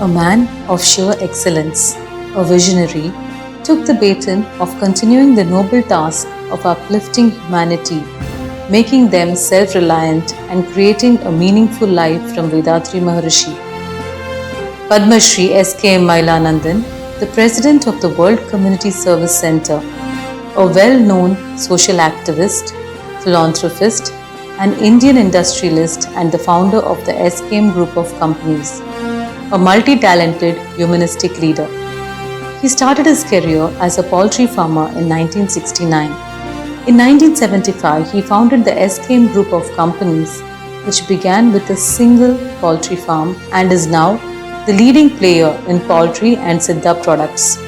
A man of sheer excellence, a visionary, took the baton of continuing the noble task of uplifting humanity, making them self-reliant and creating a meaningful life from Vethathiri Maharishi. Padma Shri SKM.Maeilananadan, the President of the World Community Service Center, a well-known social activist, philanthropist, an Indian industrialist and the founder of the SKM Group of companies, a multi-talented humanistic leader. He started his career as a poultry farmer in 1969. In 1975, he founded the SKM Group of companies, which began with a single poultry farm and is now the leading player in poultry and Siddha products.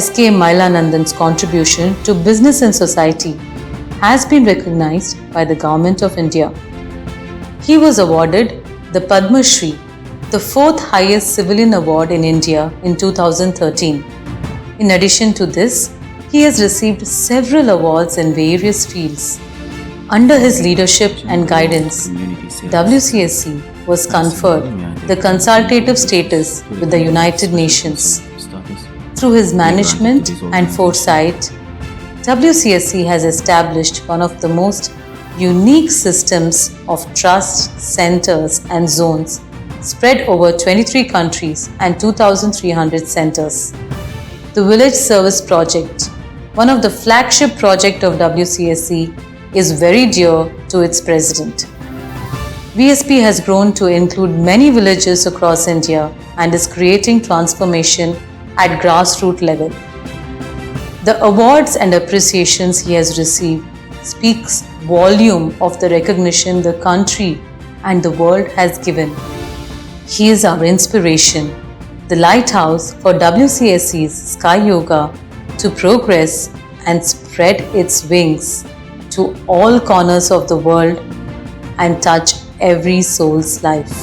SKM.Maeilananadan's contribution to business and society has been recognized by the Government of India. He was awarded the Padma Shri, the fourth highest civilian award in India in 2013. In addition to this, he has received several awards in various fields. Under his leadership and guidance, WCSC was conferred the consultative status with the United Nations. Through his management and foresight, WCSC has established one of the most unique systems of trust centers and zones spread over 23 countries and 2,300 centers. The Village Service Project, one of the flagship projects of WCSC, is very dear to its president. VSP has grown to include many villages across India and is creating transformation at grassroots level. The awards and appreciations he has received speaks volume of the recognition the country and the world has given. He is our inspiration, the lighthouse for WCSC's Sky Yoga to progress and spread its wings to all corners of the world and touch every soul's life.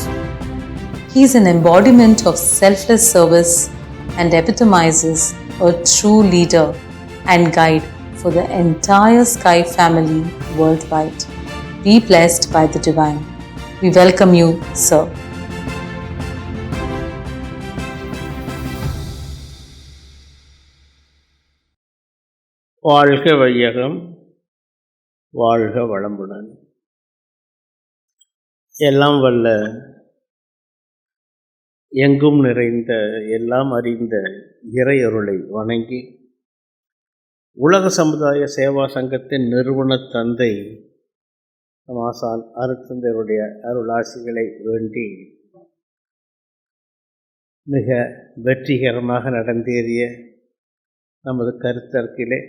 He is an embodiment of selfless service and epitomizes a true leader and guide for the entire Sky family worldwide. Be blessed by the Divine. We welcome you, sir. வாழ்க வையகம், வாழ்க வளமுடன். எல்லாம் வல்ல எங்கும் நிறைந்த எல்லாம் அறிந்த இறையருளை வணங்கி உலக சமுதாய சேவா சங்கத்தின் நிறுவன தந்தை தமாசான் அருட்தந்தையருடைய அருளாசிகளை வேண்டி மிக வெற்றிகரமாக நடந்தேறிய நமது கருத்தரங்கிலே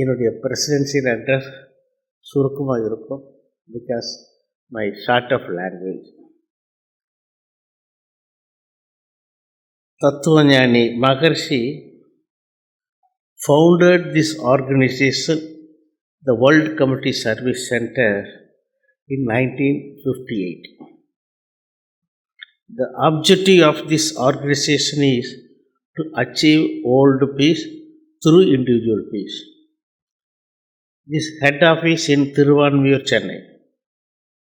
என்னுடைய பிரசிடென்சியல் அட்ரஸ் சுருக்கமாக இருக்கும். Because my short of language. தத்துவஞானி Maharshi founded this organization, the World Community Service Center, in 1958. The objective of this organization is to achieve world peace through individual peace. This head office in Thiruvanmiyur, Chennai.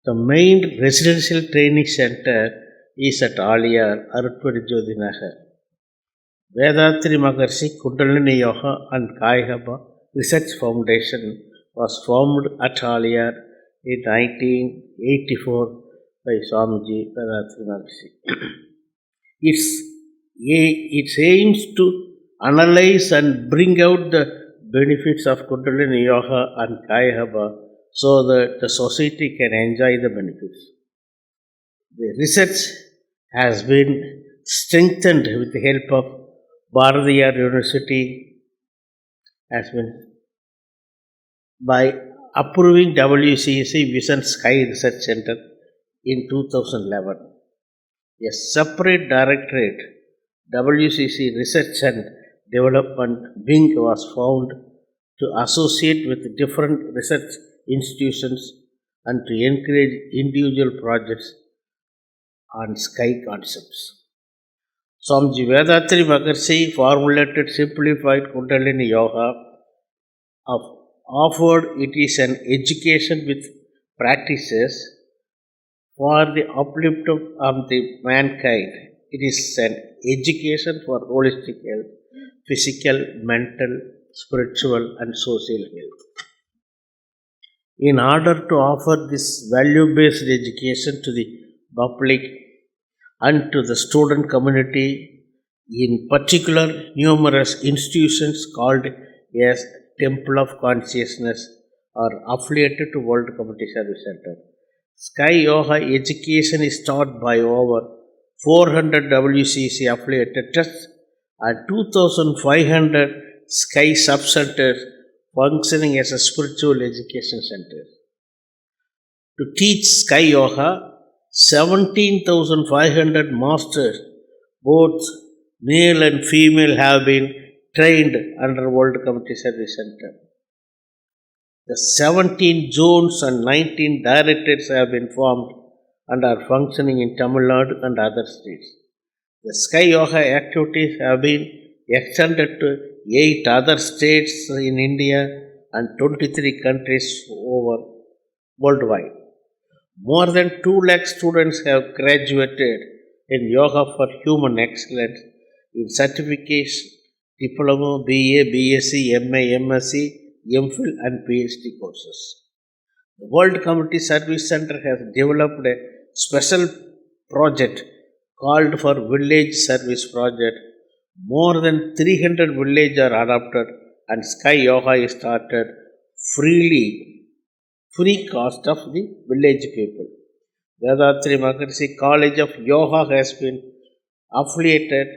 The main residential training center is at Ayya, Arutpadi Nagar. Vethathiri Maharishi Kundalini Yoga and Kayakalpa Research Foundation was formed at Ayya in 1984 by Swamiji Vethathiri Maharishi. It aims to analyze and bring out the benefits of Kundalini Yoga and Kayakalpa so that the society can enjoy the benefits. The research has been strengthened with the help of Bharatiyar University has been by approving WCSC Vision Sky Research Center in 2011. A separate directorate, WCC Research and Development Wing, was formed to associate with different research institutions and to encourage individual projects on sky concepts. Swamiji Vethathiri Maharishi formulated Simplified Kundalini Yoga. Offered it is an education with practices for the upliftment of the mankind. It is an education for holistic health, physical, mental, spiritual and social health. In order to offer this value-based education to the public and to the student community, in particular numerous institutions called as Temple of Consciousness are affiliated to World Community Service Center. Sky Yoga education is taught by over 400 WCC affiliated trusts and 2,500 Sky sub-centers functioning as a spiritual education center. To teach Sky Yoga, 17,500 masters, both male and female, have been trained under World Community Service Center. The 17 zones and 19 directorates have been formed and are functioning in Tamil Nadu and other states. The Sky Yoga activities have been extended to 8 other states in India and 23 countries over worldwide. More than 2 lakh students have graduated in Yoga for Human Excellence in certification, diploma, BA, BSc, MA, MSc, MPhil and PhD courses. The World Community Service Center has developed a special project called for Village Service Project. More than 300 villages are adopted and Sky Yoga is started free cost of the village people. Vethathiri Maharishi College of Yoga has been affiliated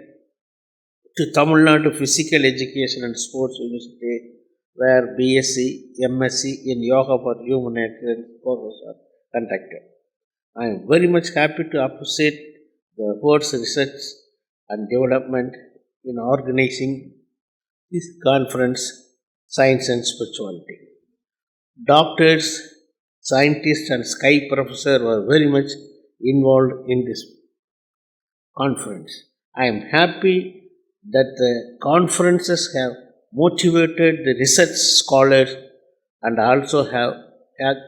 to Tamil Nadu Physical Education and Sports University, where BSc, MSc in Yoga for Human Excellence courses are conducted. I am very much happy to appreciate the efforts, research and development in organizing this conference, Science and Spirituality. Doctors, scientists and Sky professors were very much involved in this conference. I am happy that the conferences have motivated the research scholars and also have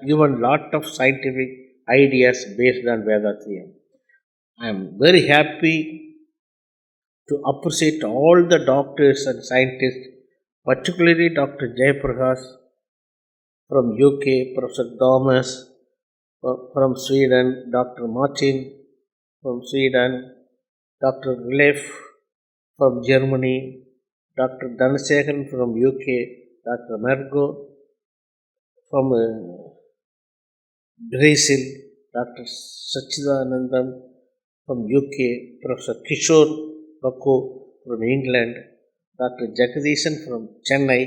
given lot of scientific ideas based on Vethathiri. I am very happy to appreciate all the doctors and scientists, particularly Dr. Jayaprakash from UK, Professor Thomas from Sweden, Dr. Martin from Sweden, Dr. Leif from Germany, Dr. Dhanasekaran from UK, Dr. Margo from Brazil, Dr. Sachidanandam from UK, Professor Kishore Bakku from England, Dr. Jagadishan from Chennai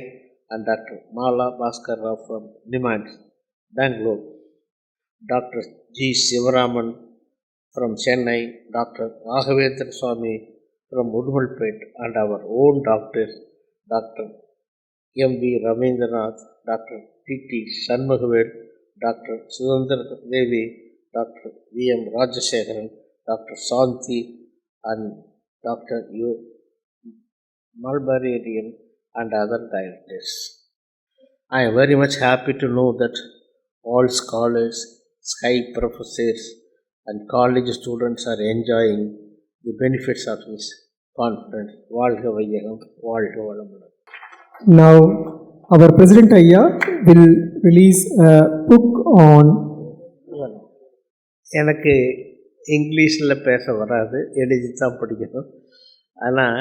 and Dr. Mala Bhaskar Rao from Nimant, Bangalore, Dr. G. Sivaraman from Chennai, Dr. Raghavendra Swami from Udmalpet and our own doctors, Dr. M.V. Ravindranath, Dr. T.T. Shanmugavel, Dr. Sudandra Devi, Dr. V.M. Rajashekharan, Dr. Santi and Dr. U. Malbarian and other directors. I am very much happy to know that all scholars, Sky professors and college students are enjoying the benefits of this conference. Valga Vaiyagam, Valga Valamudan. Now, our President Ayya will release a book on. எனக்கு இங்கிலீஷில் பேச வராது, எழுதி தான் படிக்கணும். ஆனால்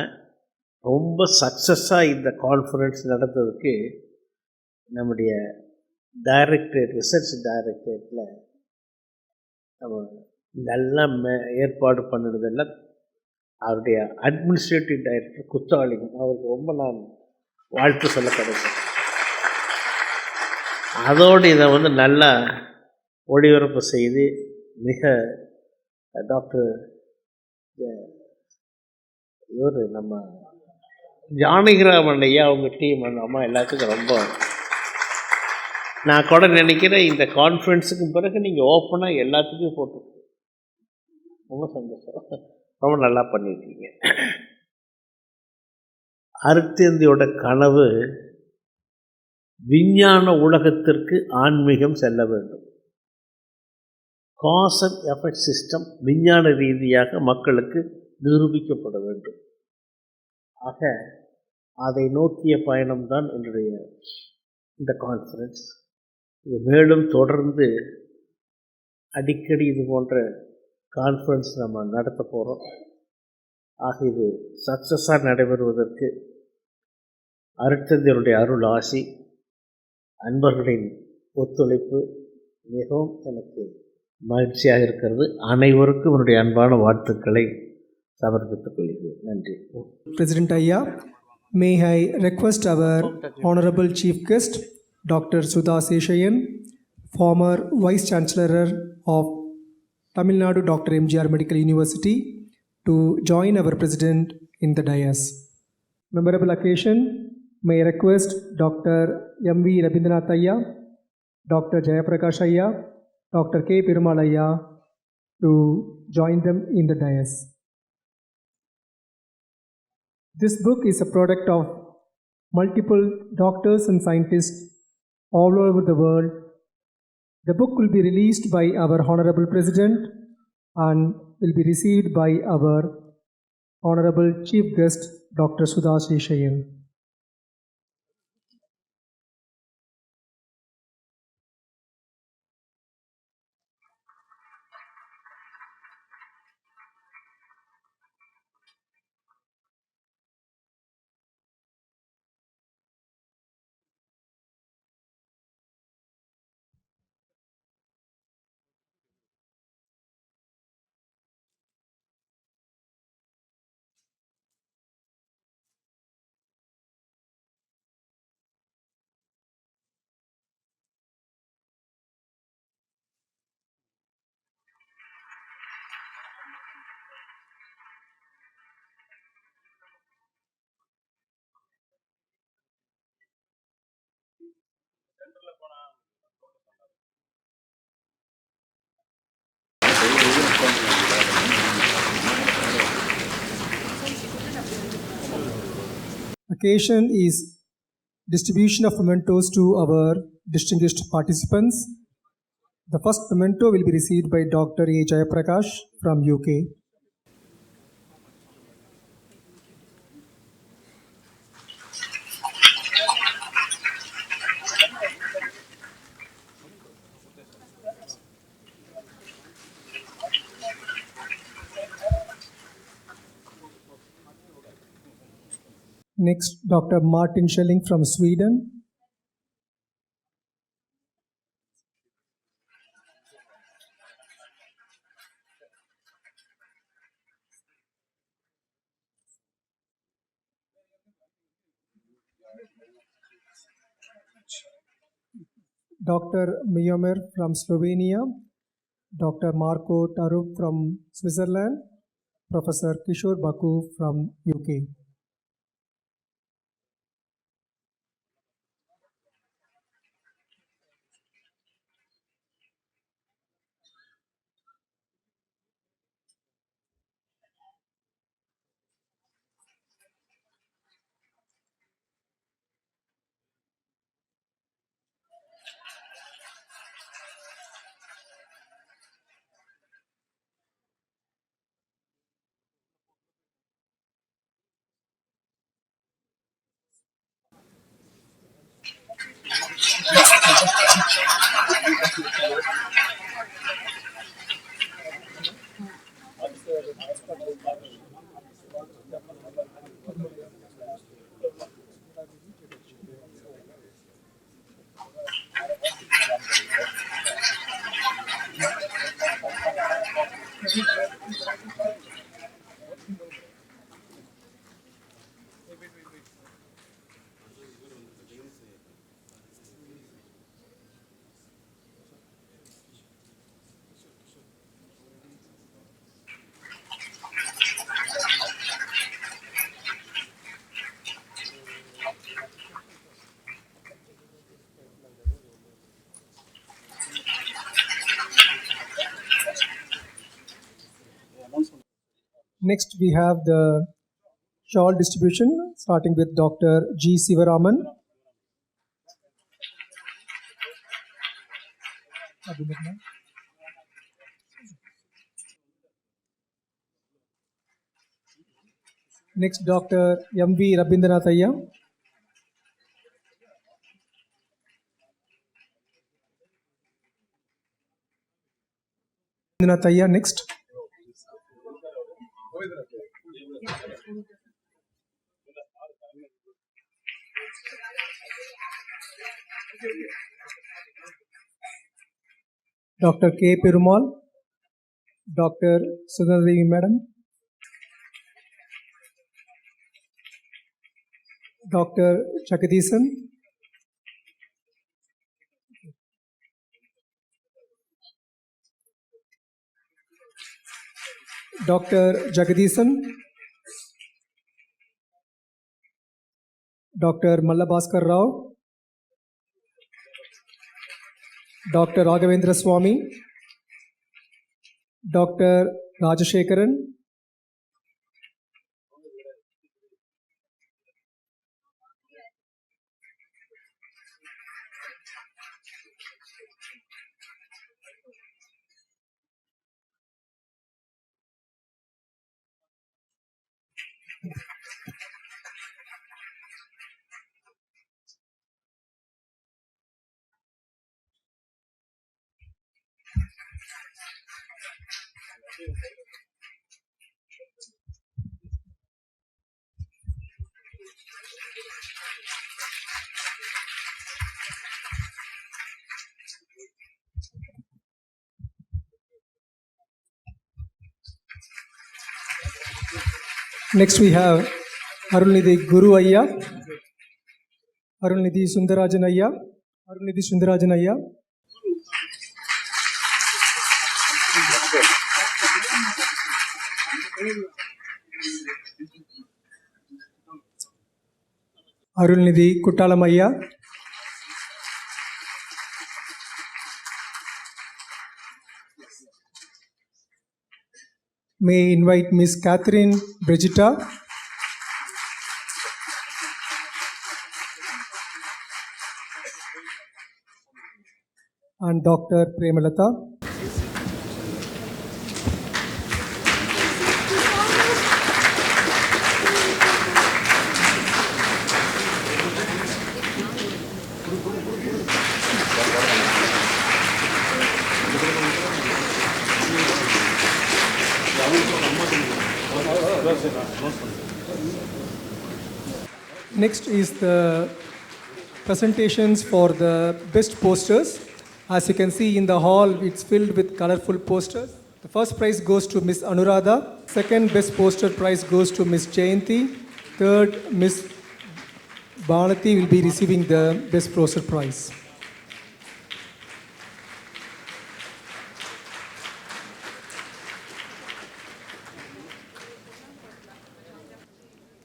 ரொம்ப சக்ஸஸாக இந்த கான்ஃபரன்ஸ் நடந்ததுக்கு நம்முடைய டைரக்டரேட், ரிசர்ச் டைரக்டரேட்டில் நம்ம நல்லா ஏற்பாடு பண்ணினதெல்லாம் அவருடைய அட்மினிஸ்ட்ரேட்டிவ் டைரக்டர் குற்றாலம், அவருக்கு ரொம்ப நான் வாழ்த்து சொல்ல கிடைக்கும். அதோடு இதை நல்லா ஒளிபரப்பு செய்து மிக டாக்டர் இவர் நம்ம ஜானகிராமன் ஐயா அவங்க டீம் அம்மா எல்லாத்துக்கும் ரொம்ப நான் கூட நினைக்கிறேன் இந்த கான்ஃபரன்ஸுக்கு பிறகு நீங்கள் ஓப்பனாக எல்லாத்துக்கும் போட்டு ரொம்ப சந்தோஷம், ரொம்ப நல்லா பண்ணியிருக்கீங்க. அருட்தந்தையோட கனவு விஞ்ஞான உலகத்திற்கு ஆன்மீகம் செல்ல வேண்டும். காஸ் அண்ட் எஃபெக்ட் சிஸ்டம் விஞ்ஞான ரீதியாக மக்களுக்கு நிரூபிக்கப்பட வேண்டும். ஆக அதை நோக்கிய பயணம்தான் என்னுடைய இந்த கான்ஃபரன்ஸ். இது மேலும் தொடர்ந்து அடிக்கடி இது போன்ற கான்ஃபரன்ஸ் நம்ம நடத்த போகிறோம். ஆக இது சக்ஸஸாக நடைபெறுவதற்கு அருட்தந்தையருடைய அருள் ஆசி, அன்பர்களின் ஒத்துழைப்பு மிகவும் எனக்கு மகிழ்ச்சியாக இருக்கிறது. அனைவருக்கும் என்னுடைய அன்பான வாழ்த்துக்களை சமர்ப்பித்துக் கொள்கிறேன். நன்றி. President Ayya, may I request our Honorable Chief Guest, Dr. Sudha Seshayyan, former Vice Chancellor of Tamil Nadu Dr. MGR Medical University, to join our President in the dais. Memorable occasion, may I request Dr. M.V. Rabindranath Ayya, Dr. Jayaprakash Ayya, Dr. K. Perumal Ayya to join them in the dais. This book is a product of multiple doctors and scientists all over the world. The book will be released by our Honorable President and will be received by our Honorable Chief Guest, Dr. Sudha Seshayyan. Occasion is distribution of mementos to our distinguished participants. The first memento will be received by Dr. A. Jayaprakash from UK. Next, Dr. Martin Schelling from Sweden. Dr. Miomer from Slovenia, Dr. Marco Taruk from Switzerland, Professor Kishore Baku from UK. Next, we have the shawl distribution, starting with Dr. G. Sivaraman. Next, Dr. M.V. Rabindranath Ayya. Rabindranath Ayya, next. Dr. K. Perumal, Dr. Sudha Madam, Dr. Chakadithan, Dr. Jagadithan, Dr. Mallabhaskar Rao, Dr. Raghavendra Swami, Dr. Rajashekaran, Next we have Arulnidhi Guru Ayya, Arulnidhi Sundarajan Ayya, Arulnidhi Sundarajan Ayya, Arulnidhi Kuttralam Ayya, may I invite Miss Catherine Brigitta, and Dr. Premalata. Next is the presentations for the best posters. As you can see in the hall, it's filled with colorful posters. The first prize goes to Miss Anuradha. Second best poster prize goes to Miss Jayanti. Third, Miss Bhanati will be receiving the best poster prize.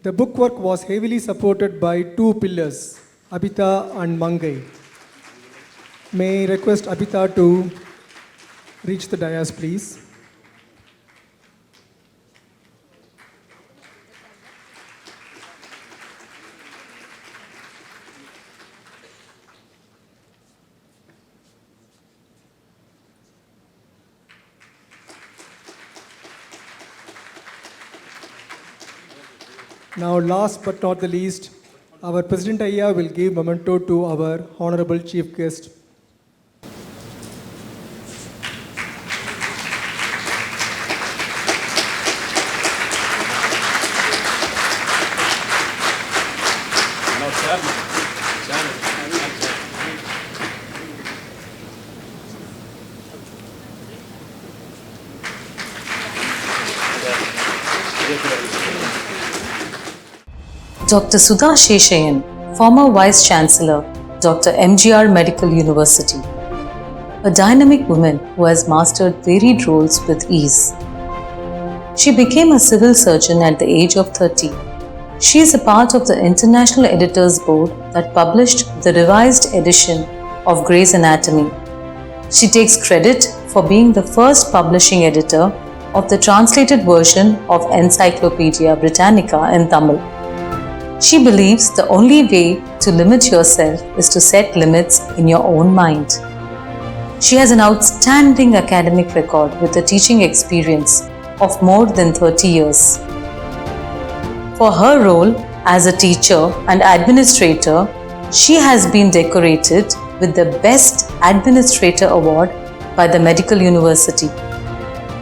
The bookwork was heavily supported by two pillars, Abhita and Mangai. May I request Abhita to reach the dais, please. Now, last but not the least, our President Ayya will give memento to our Honorable Chief Guest. Dr. Sudha Seshayyan, former Vice Chancellor, Dr. MGR Medical University. A dynamic woman who has mastered varied roles with ease. She became a civil surgeon at the age of 30. She is a part of the International Editors Board that published the revised edition of Gray's Anatomy. She takes credit for being the first publishing editor of the translated version of Encyclopedia Britannica in Tamil. She believes the only way to limit yourself is to set limits in your own mind. She has an outstanding academic record with a teaching experience of more than 30 years. For her role as a teacher and administrator, she has been decorated with the Best Administrator Award by the Medical University.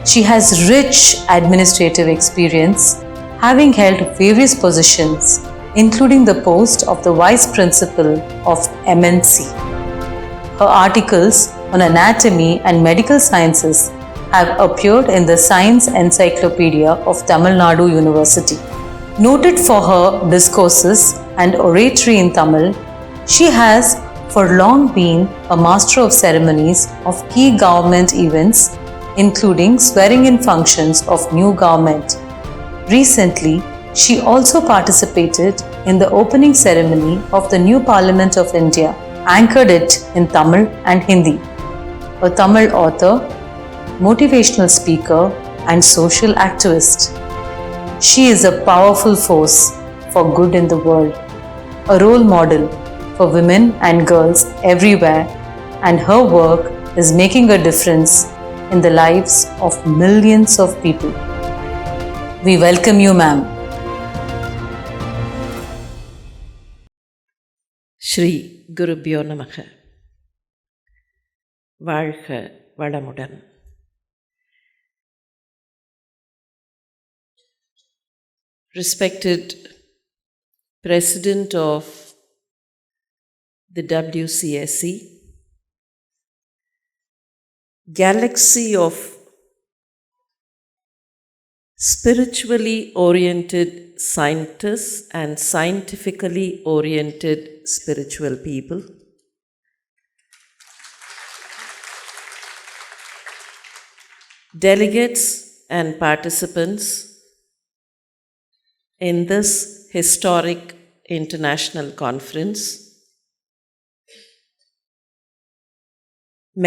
She has rich administrative experience, having held various positions, including the post of the Vice Principal of MNC. Her articles on anatomy and medical sciences have appeared in the Science Encyclopedia of Tamil Nadu University. Noted for her discourses and oratory in Tamil, she has for long been a master of ceremonies of key government events, including swearing-in functions of new government. Recently, she also participated in the opening ceremony of the new Parliament of India, anchored it in Tamil and Hindi. A Tamil author, motivational speaker, and social activist. She is a powerful force for good in the world, a role model for women and girls everywhere, and her work is making a difference in the lives of millions of people. We welcome you, ma'am. Sri குருபியோ நமக. வாழ்க வளமுடன். Respected President of the WCSE, galaxy of spiritually oriented scientists and scientifically oriented spiritual people, delegates and participants in this historic international conference,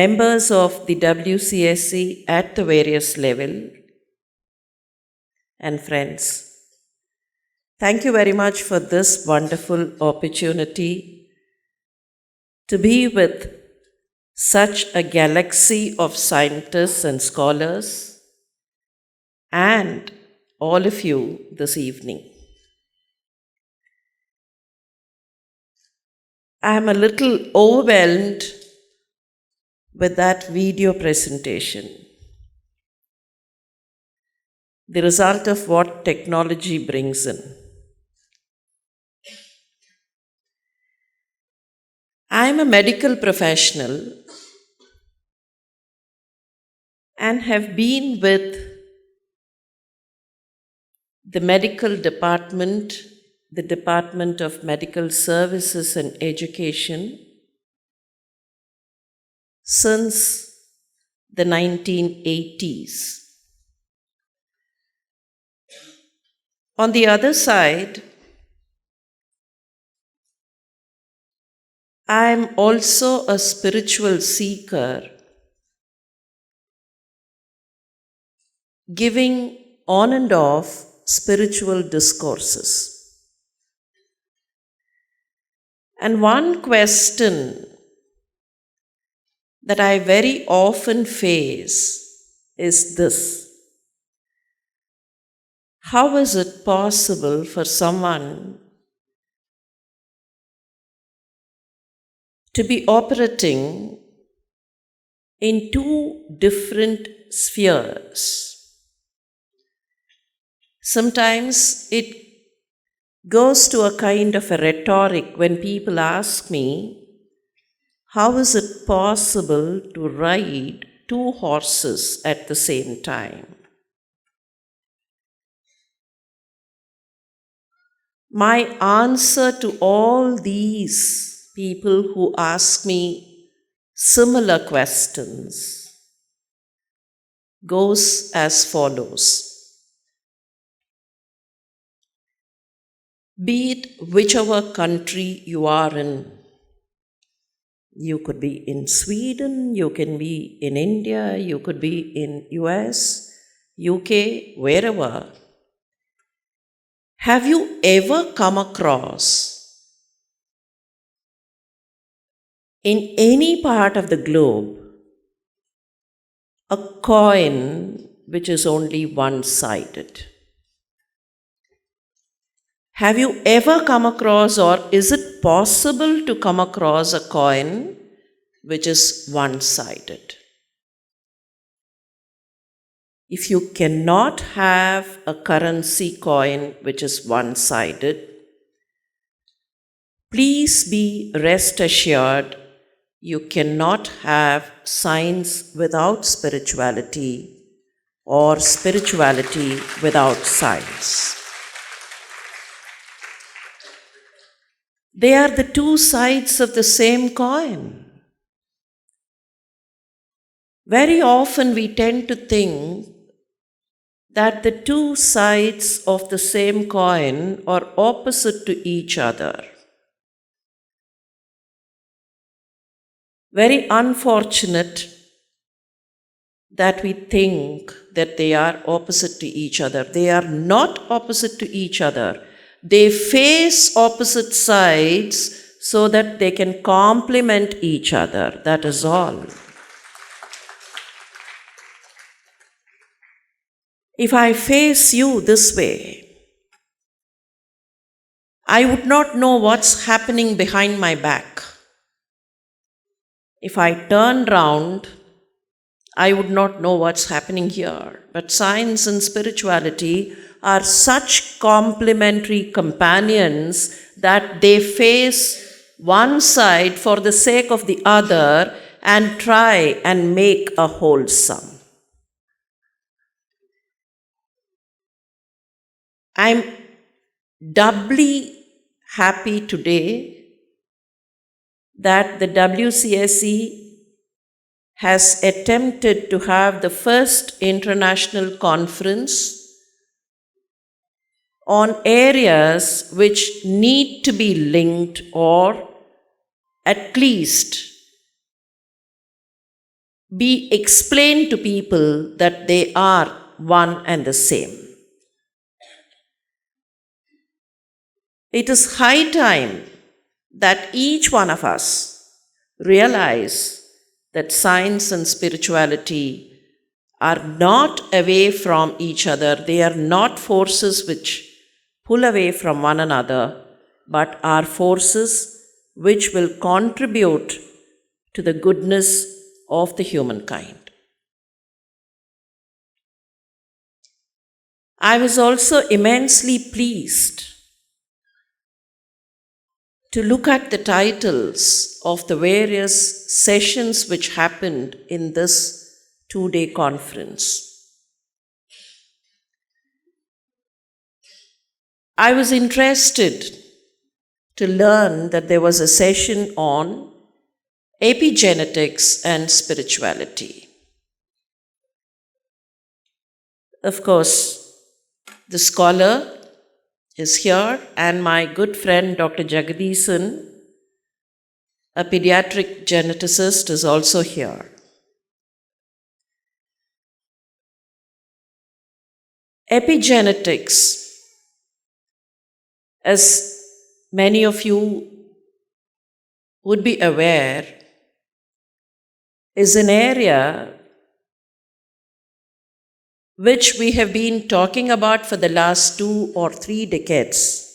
members of the WCSE at the various levels, and friends. Thank you very much for this wonderful opportunity to be with such a galaxy of scientists and scholars and all of you this evening. I am a little overwhelmed with that video presentation. The result of what technology brings in. I am a medical professional and have been with the medical department, the Department of Medical Services and Education, since the 1980s. On the other side, I am also a spiritual seeker, giving on and off spiritual discourses. And one question that I very often face is this: how is it possible for someone to be operating in two different spheres? Sometimes it goes to a kind of a rhetoric when people ask me, how is it possible to ride two horses at the same time? My answer to all these people who ask me similar questions goes as follows. Be it whichever country you are in, you could be in Sweden, you can be in India, you could be in US, UK, wherever. Have you ever come across in any part of the globe a coin which is only one-sided? Have you ever come across, or is it possible to come across a coin which is one-sided? If you cannot have a currency coin which is one-sided, please be rest assured you cannot have science without spirituality or spirituality without science. They are the two sides of the same coin. Very often we tend to think that the two sides of the same coin are opposite to each other. Very unfortunate that we think that they are opposite to each other. They are not opposite to each other. They face opposite sides so that they can complement each other. That is all. If I face you this way, I would not know what's happening behind my back. If I turn round, I would not know what's happening here. But science and spirituality are such complementary companions that they face one side for the sake of the other and try and make a wholesome. I'm doubly happy today that the WCSE has attempted to have the first international conference on areas which need to be linked, or at least be explained to people that they are one and the same. It is high time that each one of us realize that science and spirituality are not away from each other. They are not forces which pull away from one another, but are forces which will contribute to the goodness of the humankind. I was also immensely pleased to look at the titles of the various sessions which happened in this 2-day conference. I was interested to learn that there was a session on epigenetics and spirituality. Of course, the scholar is here, and my good friend Dr. Jagadisan, a pediatric geneticist, is also here. Epigenetics, as many of you would be aware, is an area which we have been talking about for the last 2 or 3 decades,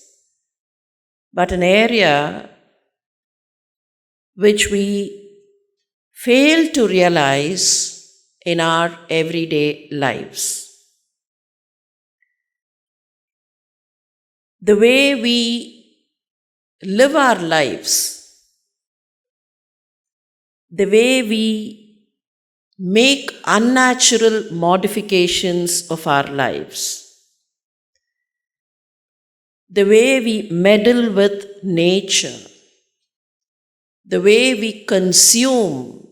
but an area which we fail to realize in our everyday lives. The way we live our lives, the way we make unnatural modifications of our lives, the way we meddle with nature, the way we consume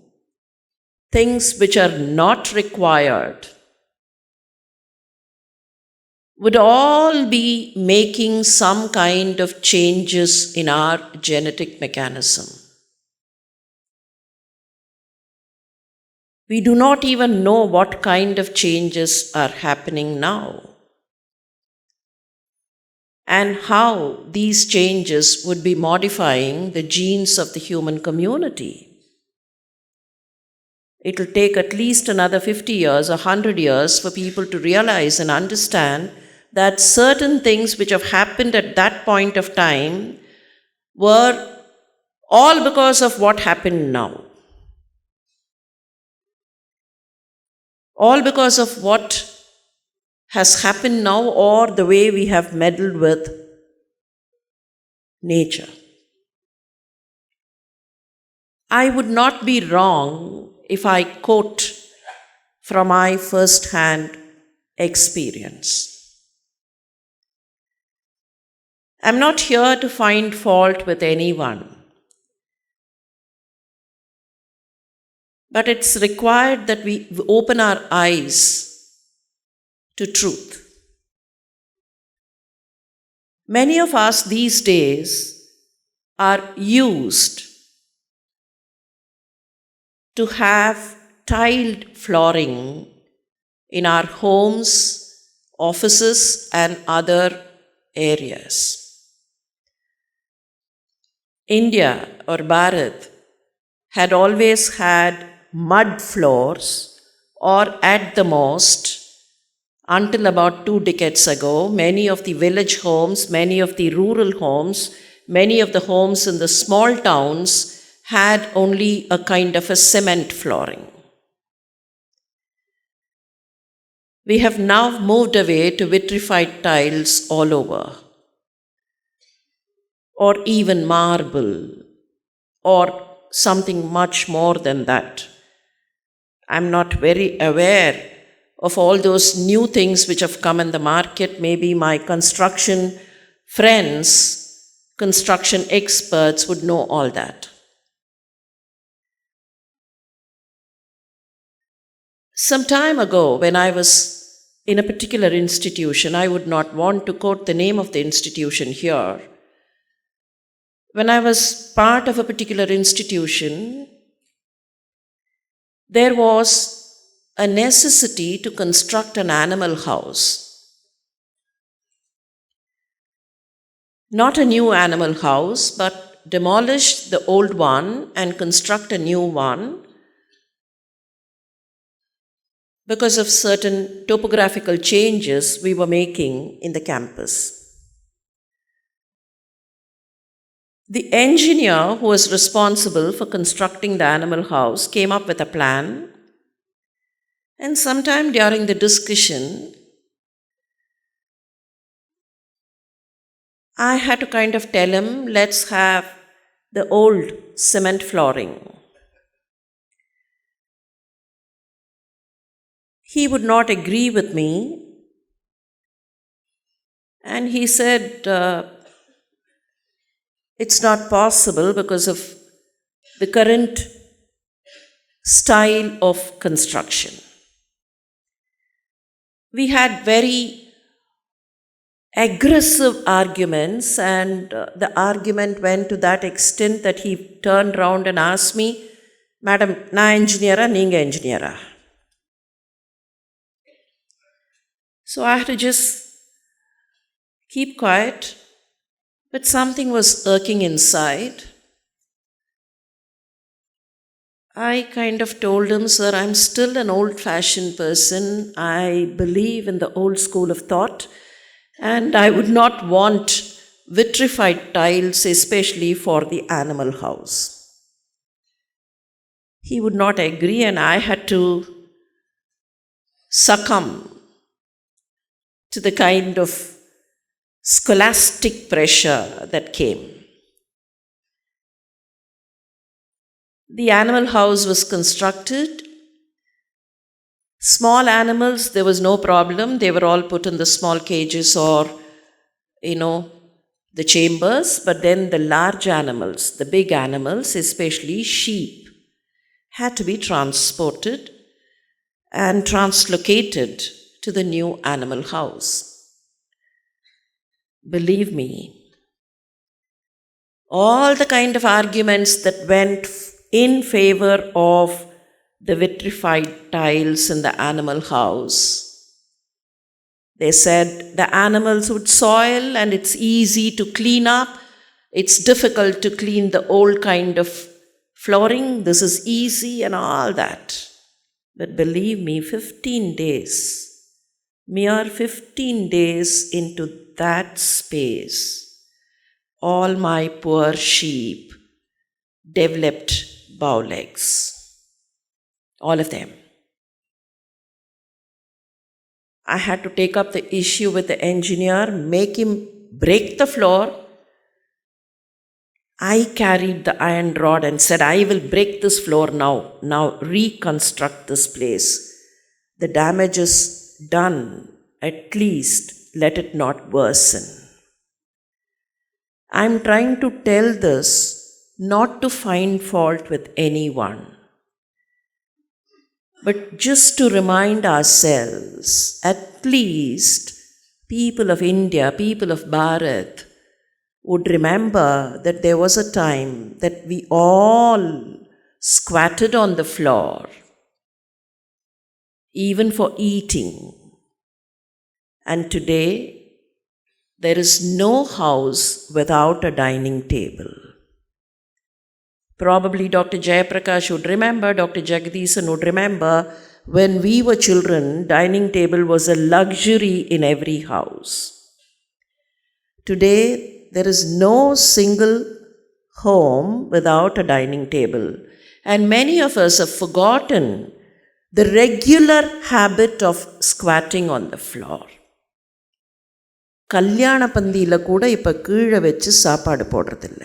things which are not required, would all be making some kind of changes in our genetic mechanism. We do not even know what kind of changes are happening now, and how these changes would be modifying the genes of the human community. It will take at least another 50 years or 100 years for people to realize and understand that certain things which have happened at that point of time were all because of what happened now. All because of what has happened now or the way we have meddled with nature. I would not be wrong if I quote from my first-hand experience. I'm not here to find fault with anyone, but it's required that we open our eyes to truth. Many of us these days are used to have tiled flooring in our homes, offices, and other areas. India or Bharat had always had mud floors, or at the most, until about 2 decades ago, many of the village homes, many of the rural homes, many of the homes in the small towns had only a kind of a cement flooring. We have now moved away to vitrified tiles all over, or even marble, or something much more than that. I'm not very aware of all those new things which have come in the market. Maybe my construction friends, construction experts would know all that. Some time ago, when I was in a particular institution, I would not want to quote the name of the institution here. When I was part of a particular institution, there was a necessity to construct an animal house. Not a new animal house, but demolish the old one and construct a new one because of certain topographical changes we were making in the campus. The engineer who was responsible for constructing the animal house came up with a plan, and sometime during the discussion, I had to kind of tell him, let's have the old cement flooring. He would not agree with me, and he said, it's not possible because of the current style of construction. We had very aggressive arguments, and the argument went to that extent that he turned around and asked me, Madam, na engineera, neenga engineera? So I had to just keep quiet, but something was irking inside. I kind of told him, sir, I'm still an old-fashioned person. I believe in the old school of thought, and I would not want vitrified tiles, especially for the animal house. He would not agree, and I had to succumb to the kind of scholastic pressure that came. The animal house was constructed. Small animals, there was no problem. They were all put in the small cages or, the chambers. But then the large animals, the big animals, especially sheep, had to be transported and translocated to the new animal house. Believe me, all the kind of arguments that went in favor of the vitrified tiles in the animal house, they said the animals would soil and it's easy to clean up. It's difficult to clean the old kind of flooring. This is easy and all that. But believe me, 15 days mere 15 days into that space, all my poor sheep developed bow legs. All of them. I had to take up the issue with the engineer, make him break the floor. I carried the iron rod and said, I will break this floor now. Now reconstruct this place. The damage is done. At least let it not worsen. I'm trying to tell this not to find fault with anyone, but just to remind ourselves, at least people of India, people of Bharat, would remember that there was a time that we all squatted on the floor, even for eating. And today, there is no house without a dining table. Probably Dr. Jayaprakash would remember, Dr. Jagadisan would remember, when we were children, dining table was a luxury in every house. Today, there is no single home without a dining table. And many of us have forgotten the regular habit of squatting on the floor. கல்யாண பந்தியில கூட இப்ப கீழே வச்சு சாப்பாடு போடுறதில்ல.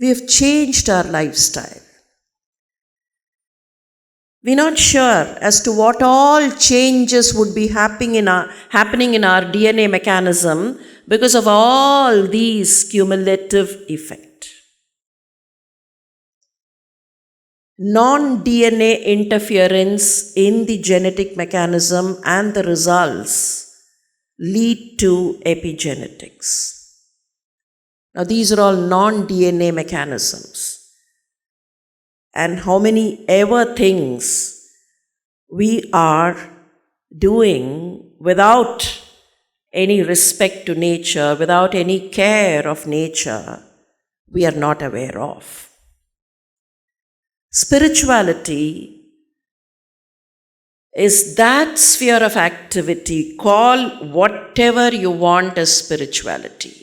We have changed our lifestyle. We're not sure as to what all changes would be happening in our DNA mechanism because of all these cumulative effects. Non-DNA interference in the genetic mechanism and the results lead to epigenetics. Now these are all non-DNA mechanisms. And how many ever things we are doing without any respect to nature, without any care of nature, we are not aware of. Spirituality is that sphere of activity. Call whatever you want as spirituality.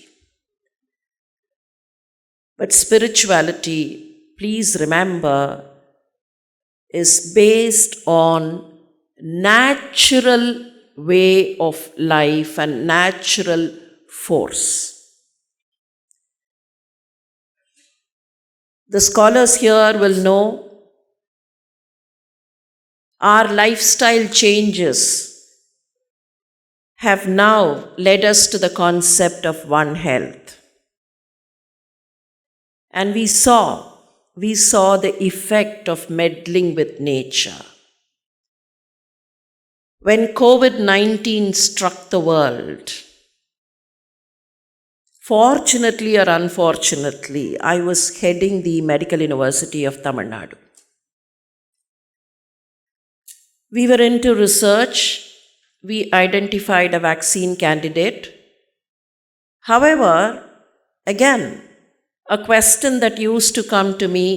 But spirituality, please remember, is based on natural way of life and natural force. The scholars here will know our lifestyle changes have now led us to the concept of One Health. And we saw the effect of meddling with nature. When COVID-19 struck the world, fortunately or unfortunately, I was heading the Medical University of Tamil Nadu. We were into research. We identified a vaccine candidate. However, again, a question that used to come to me,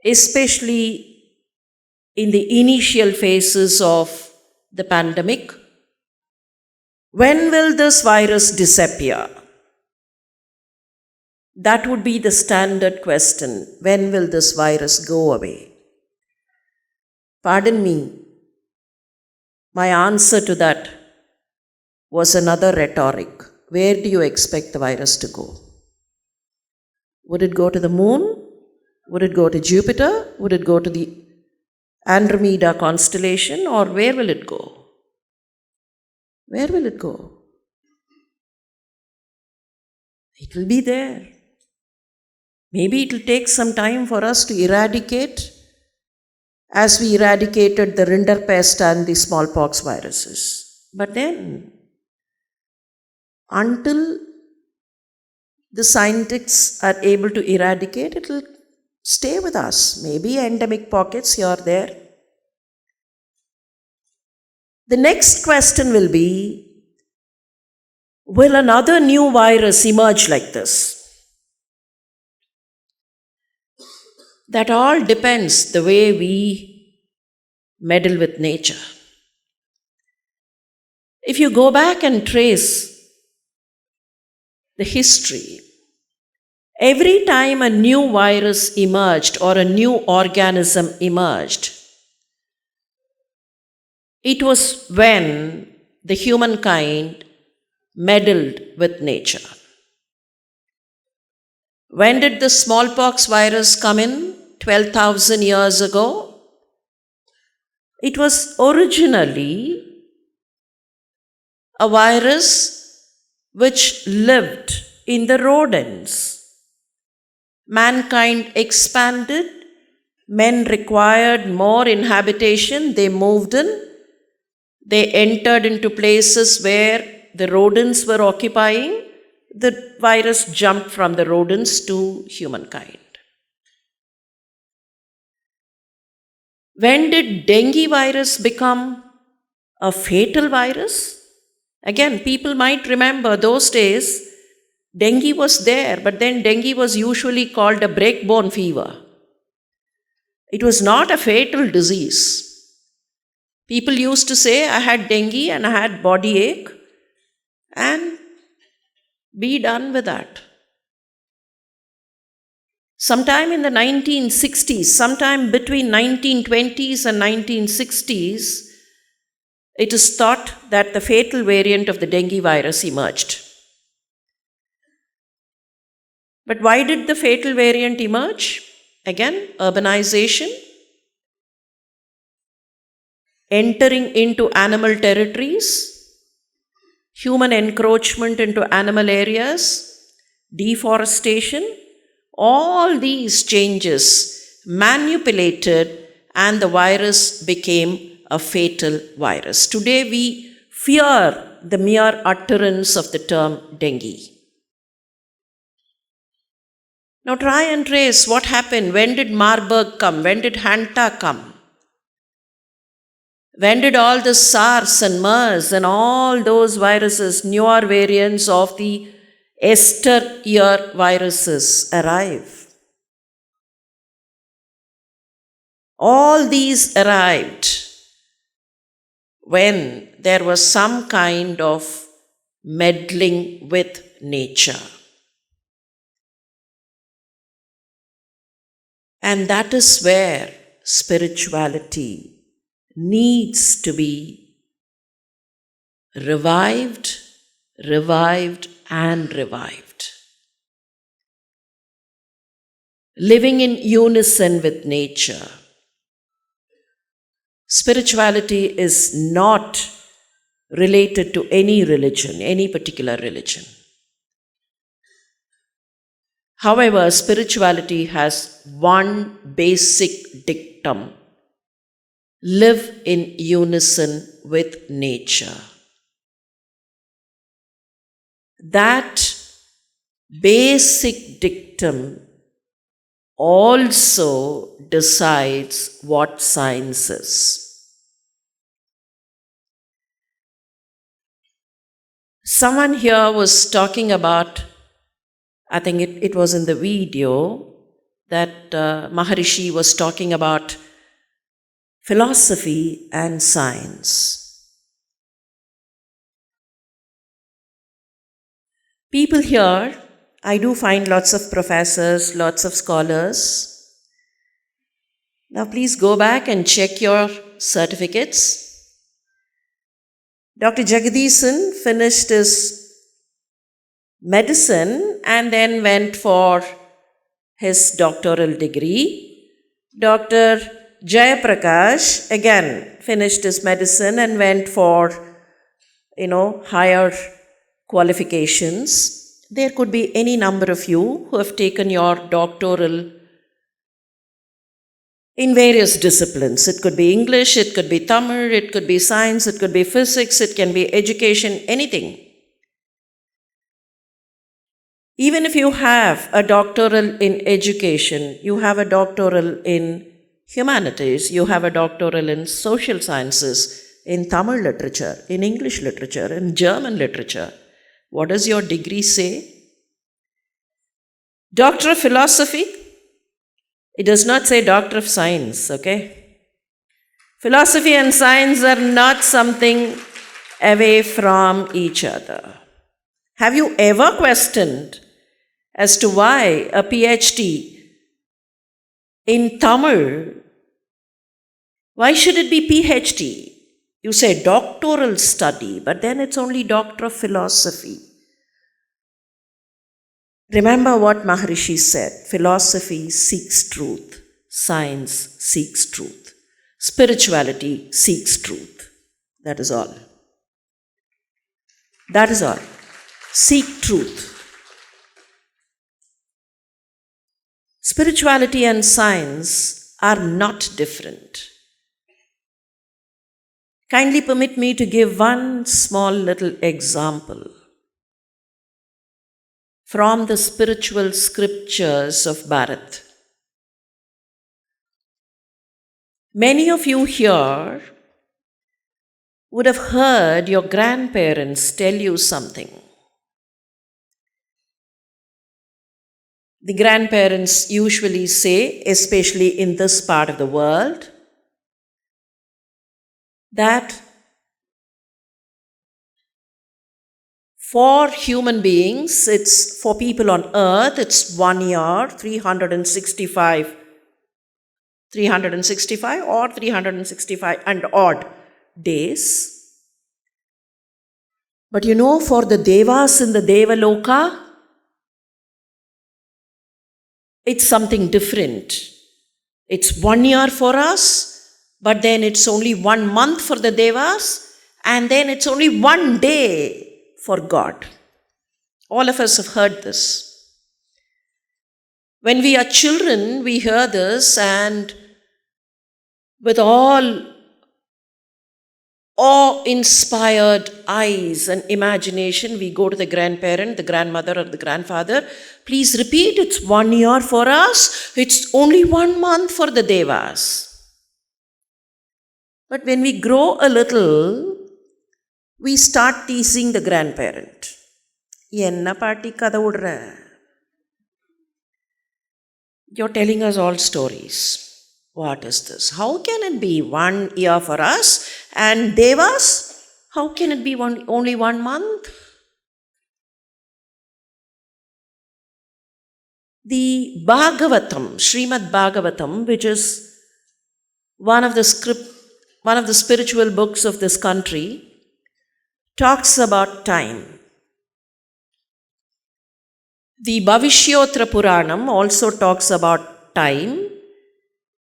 especially in the initial phases of the pandemic, when will this virus disappear? That would be the standard question. When will this virus go away? Pardon me, my answer to that was another rhetoric. Where do you expect the virus to go? Would it go to the moon? Would it go to Jupiter? Would it go to the Andromeda constellation? Or where will it go? Where will it go? It will be there. Maybe it will take some time for us to eradicate, as we eradicated the rinderpest and the smallpox viruses. But then, until the scientists are able to eradicate, it will stay with us. Maybe endemic pockets here or there. The next question will be, will another new virus emerge like this? That all depends the way we meddle with nature. If you go back and trace the history, every time a new virus emerged or a new organism emerged, it was when the humankind meddled with nature. When did the smallpox virus come in? 12,000 years ago. It was originally a virus which lived in the rodents. Mankind expanded, men required more inhabitation, they moved in, they entered into places where the rodents were occupying, the virus jumped from the rodents to humankind. When did dengue virus become a fatal virus? Again, people might remember those days, dengue was there, but then dengue was usually called a breakbone fever. It was not a fatal disease. People used to say, I had dengue and I had body ache, and be done with that. Sometime in the 1960s, sometime between 1920s and 1960s, it is thought that the fatal variant of the dengue virus emerged. But why did the fatal variant emerge? Again, urbanization, entering into animal territories, human encroachment into animal areas, deforestation, all these changes manipulated and the virus became a fatal virus. Today we fear the mere utterance of the term dengue. Now try and trace what happened. When did Marburg come? When did Hanta come? When did all the SARS and MERS and all those viruses, newer variants of the Ester year viruses arrive? All these arrived when there was some kind of meddling with nature. And that is where spirituality needs to be revived, and revived. Living in unison with nature. Spirituality is not related to any religion, any particular religion. However, spirituality has one basic dictum: live in unison with nature. That basic dictum also decides what science is. Someone here was talking about, I think it was in the video, that Maharishi was talking about philosophy and science. People here, I do find lots of professors, lots of scholars. Now please go back and check your certificates. Dr. Jagadisan finished his medicine and then went for his doctoral degree. Dr. Jayaprakash again finished his medicine and went for, higher qualifications. There could be any number of you who have taken your doctoral in various disciplines. It could be English, it could be Tamil, it could be science, it could be physics, it can be education, anything. Even if you have a doctoral in education, you have a doctoral in humanities, you have a doctoral in social sciences, in Tamil literature, in English literature, in German literature. What does your degree say? Doctor of Philosophy? It does not say Doctor of Science, okay? Philosophy and science are not something away from each other. Have you ever questioned as to why a PhD in Tamil, why should it be PhD? You say doctoral study, but then it's only Doctor of Philosophy. Remember what Maharishi said, philosophy seeks truth, science seeks truth, spirituality seeks truth. That is all. That is all. Seek truth. Spirituality and science are not different. Kindly permit me to give one small little example from the spiritual scriptures of Bharat. Many of you here would have heard your grandparents tell you something. The grandparents usually say, especially in this part of the world, that for human beings, it's for people on earth, it's 1 year, 365 or 365 and odd days. But for the Devas in the Devaloka, it's something different. It's 1 year for us, but then it's only 1 month for the Devas, and then it's only 1 day for God. All of us have heard this. When we are children, we hear this, and with all awe-inspired eyes and imagination, we go to the grandparent, the grandmother, or the grandfather. Please repeat, it's 1 year for us, it's only 1 month for the Devas. But when we grow a little, we start teasing the grandparent. Enna paati kada udra? You're telling us all stories. What is this? How can it be 1 year for us and Devas? How can it be only 1 month? The Bhagavatam, Srimad Bhagavatam, which is one of the spiritual books of this country, talks about time. The Bhavishyottara Puranam also talks about time,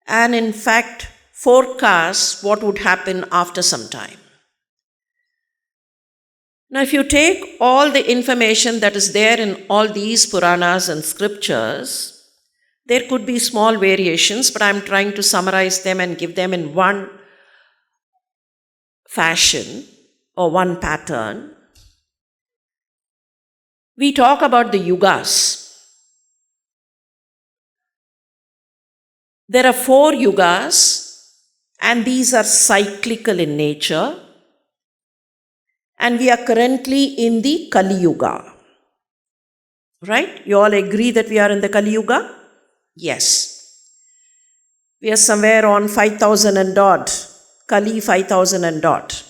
and in fact forecasts what would happen after some time. Now, if you take all the information that is there in all these Puranas and scriptures, there could be small variations, but I'm trying to summarize them and give them in one fashion or one pattern. We talk about the yugas. There are 4 yugas, and these are cyclical in nature. And we are currently in the Kali Yuga. Right? You all agree that we are in the Kali Yuga? Yes. We are somewhere on 5,000 and dot. Kali 5,000 and dot.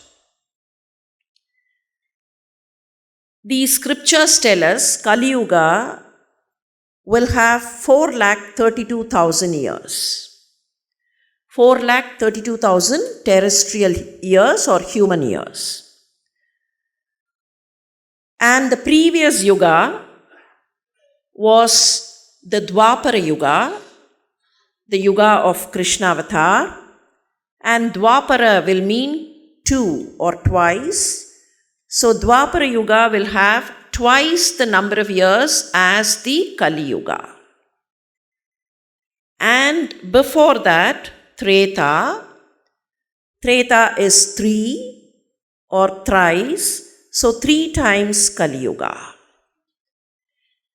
The scriptures tell us Kali Yuga will have 4,32,000 years. 4,32,000 terrestrial years or human years. And the previous Yuga was the Dwapara Yuga, the Yuga of Krishna Avatar. And Dwapara will mean 2 or twice. So Dwapara Yuga will have twice the number of years as the Kali Yuga. And before that, Treta. Treta is 3 or thrice. So 3 times Kali Yuga.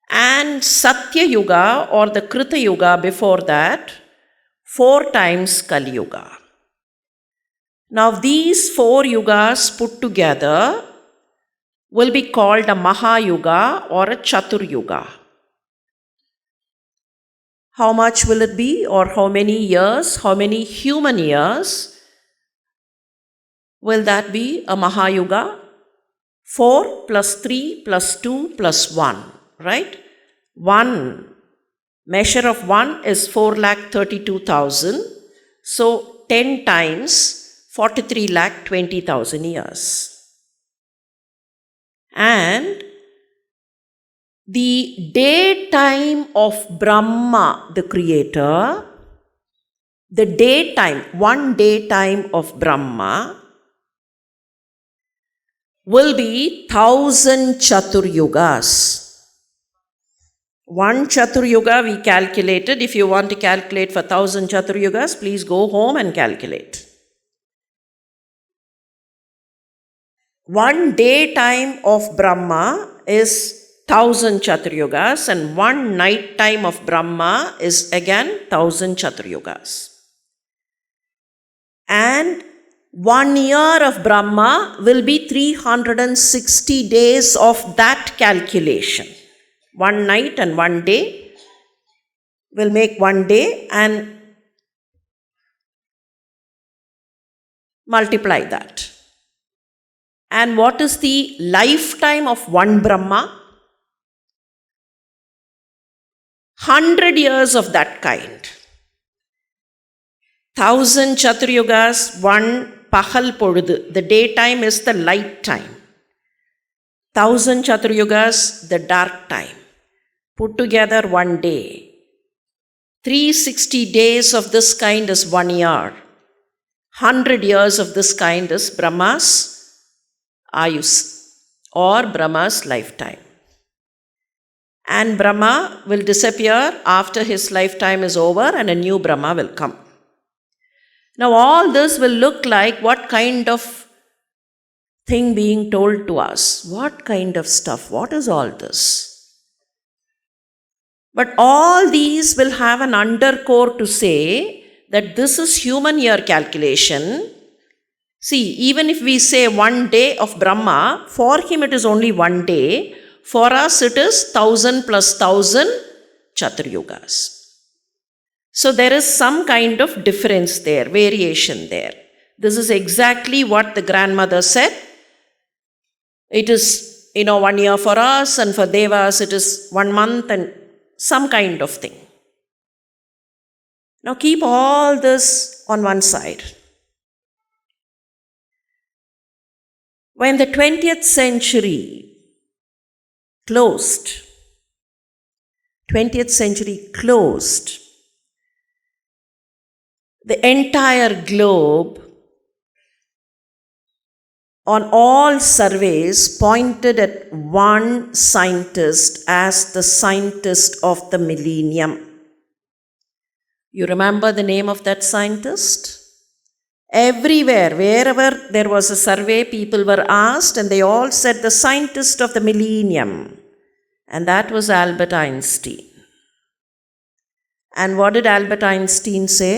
And Satya Yuga or the Krita Yuga before that, 4 times Kali Yuga. Now these 4 yugas put together will be called a Mahayuga or a Chatur Yuga. How much will it be, or how many years, how many human years? will that be a Mahayuga? 4 plus 3 plus 2 plus 1, right? 1, measure of 1 is 4,32,000. So 10 times 43,20,000 years. And the daytime of Brahma, the creator, the daytime, one daytime of Brahma will be 1,000 Chaturyugas. One Chaturyuga we calculated. If you want to calculate for 1,000 Chaturyugas, please go home and calculate. One daytime of Brahma is 1,000 Chaturyugas, and one night time of Brahma is again 1,000 Chaturyugas. And 1 year of Brahma will be 360 days of that calculation. One night and one day will make one day, and multiply that. And what is the lifetime of one Brahma? 100 years of that kind. 1,000 Chaturyugas, one Pahal Podudu. The daytime is the light time. 1,000 Chaturyugas, the dark time. Put together one day. 360 days of this kind is 1 year. 100 years of this kind is Brahma's Ayus, or Brahma's lifetime. And Brahma will disappear after his lifetime is over, and a new Brahma will come. Now all this will look like what kind of thing being told to us? What kind of stuff? What is all this? But all these will have an undercore to say that this is human year calculation. See, even if we say 1 day of Brahma, for him it is only 1 day. For us it is 1,000 plus 1,000 Chaturyugas. So there is some kind of difference there, variation there. This is exactly what the grandmother said. It is, 1 year for us, and for Devas it is 1 month, and some kind of thing. Now keep all this on one side. When the 20th century closed, the entire globe, on all surveys, pointed at one scientist as the scientist of the millennium. You remember the name of that scientist? Everywhere, wherever there was a survey, people were asked, and they all said the scientist of the millennium. And that was Albert Einstein. And what did Albert Einstein say?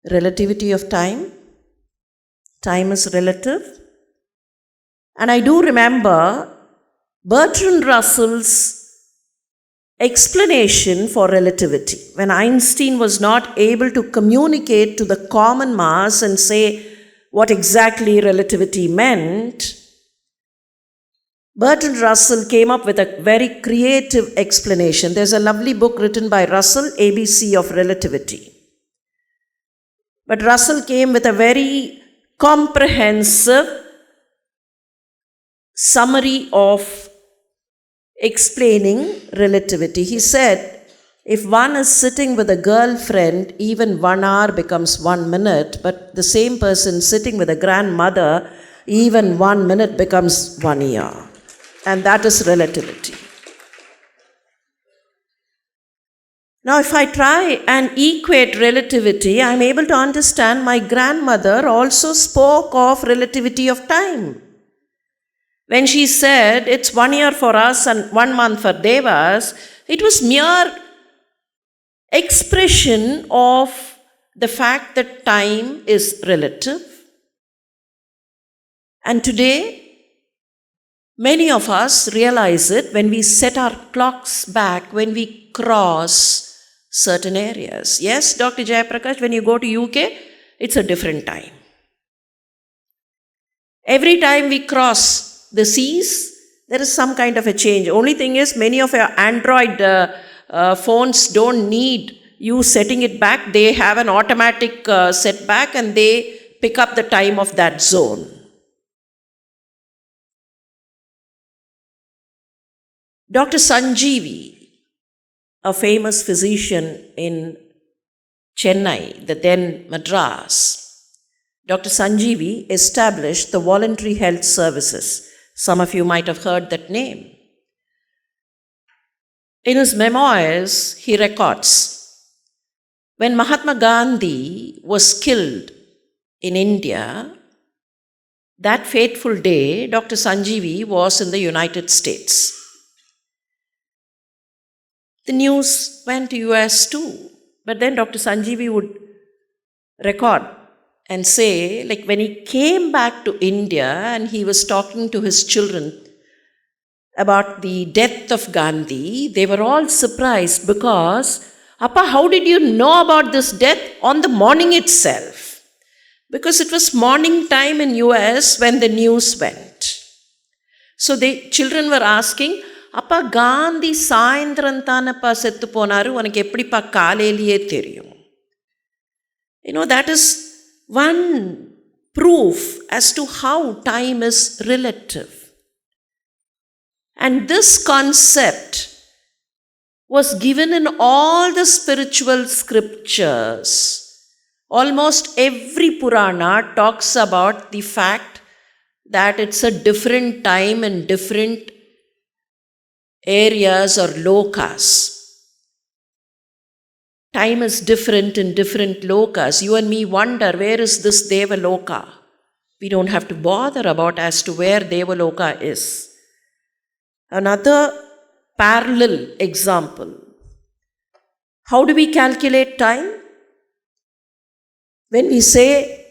Relativity of time. Time is relative. And I do remember Bertrand Russell's explanation for relativity. When Einstein was not able to communicate to the common mass and say what exactly relativity meant, Bertrand Russell came up with a very creative explanation. There's a lovely book written by Russell, ABC of Relativity. But Russell came with a very comprehensive summary of explaining relativity. He said, if one is sitting with a girlfriend, even 1 hour becomes 1 minute, but the same person sitting with a grandmother, even 1 minute becomes 1 year. And that is relativity. Now, if I try and equate relativity, I am able to understand my grandmother also spoke of relativity of time. When she said it's 1 year for us and 1 month for Devas, it was mere expression of the fact that time is relative. And today, many of us realize it when we set our clocks back, when we cross certain areas. Yes, Dr. Jayaprakash, when you go to UK, it's a different time. Every time we cross the seas, there is some kind of a change. Only thing is, many of your Android phones don't need you setting it back. They have an automatic setback and they pick up the time of that zone. Dr. Sanjeevi, a famous physician in Chennai, the then Madras, Dr. Sanjeevi established the voluntary health services. Some of you might have heard that name. In his memoirs, he records, when Mahatma Gandhi was killed in India, that fateful day, Dr. Sanjeevi was in the United States. The news went to US too, but then Dr. Sanjeevi would record and say, like when he came back to India and he was talking to his children about the death of Gandhi, they were all surprised because, Appa, how did you know about this death on the morning itself? Because it was morning time in US when the news went. So the children were asking, Appa, Gandhi saindrantanappa settu ponaru, unaku eppadipa kaaleliye theriyum. That is one proof as to how time is relative. And this concept was given in all the spiritual scriptures. Almost every Purana talks about the fact that it's a different time in different areas or lokas. Time is different in different lokas. You and me wonder, where is this Devaloka? We don't have to bother about as to where Devaloka is. Another parallel example. How do we calculate time? When we say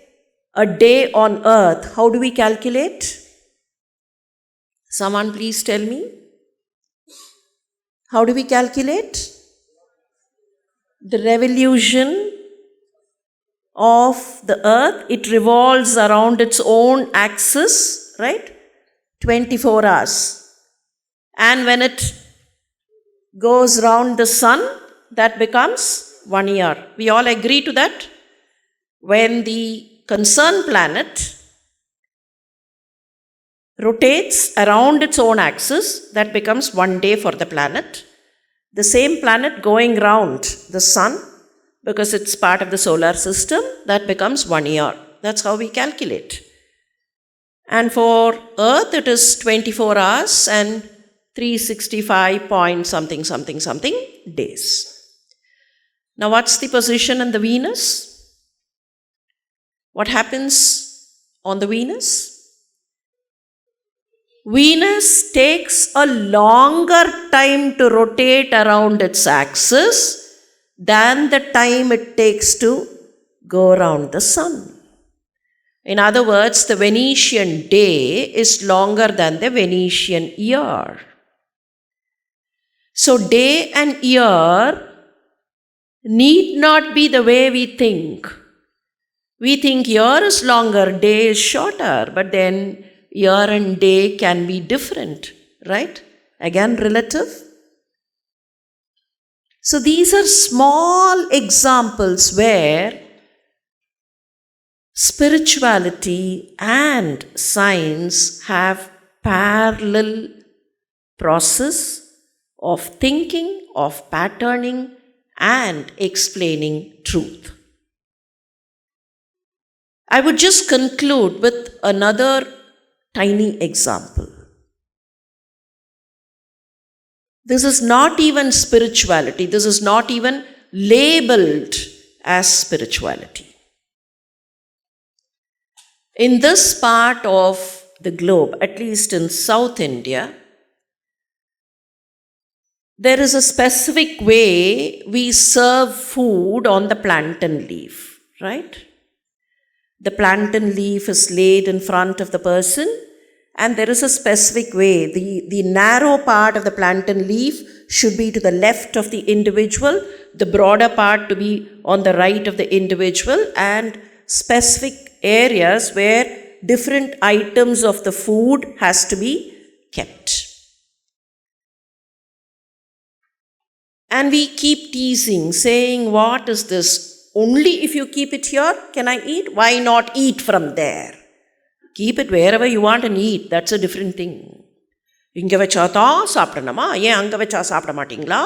a day on earth, how do we calculate? Someone please tell me. How do we calculate? The revolution of the earth, it revolves around its own axis, right? 24 hours. And when it goes round the sun, that becomes 1 year. We all agree to that? When the concerned planet rotates around its own axis, that becomes 1 day for the planet. The same planet going round the sun, because it's part of the solar system, that becomes 1 year. That's how we calculate. And for Earth, it is 24 hours and 365 point something days. Now, what's the position in the Venus? What happens on the Venus? Venus takes a longer time to rotate around its axis than the time it takes to go around the sun. In other words, the Venetian day is longer than the Venetian year. So day and year need not be the way we think. We think year is longer, day is shorter, but then year and day can be different, right? Again, relative. So these are small examples where spirituality and science have parallel process of thinking, of patterning, and explaining truth. I would just conclude with another tiny example. This is not even spirituality. This is not even labeled as spirituality. In this part of the globe, at least in South India, there is a specific way we serve food on the plantain leaf, right? The plantain leaf is laid in front of the person, and there is a specific way. The narrow part of the plantain leaf should be to the left of the individual, the broader part to be on the right of the individual, and specific areas where different items of the food has to be kept. And we keep teasing, saying, what is this? Only if you keep it here can I eat? Why not eat from there? Keep it wherever you want and eat. That's a different thing. இங்க வச்சாதான் சாப்பிடணுமா? ஏன் அங்க வச்சா சாப்பிட மாட்டீங்களா?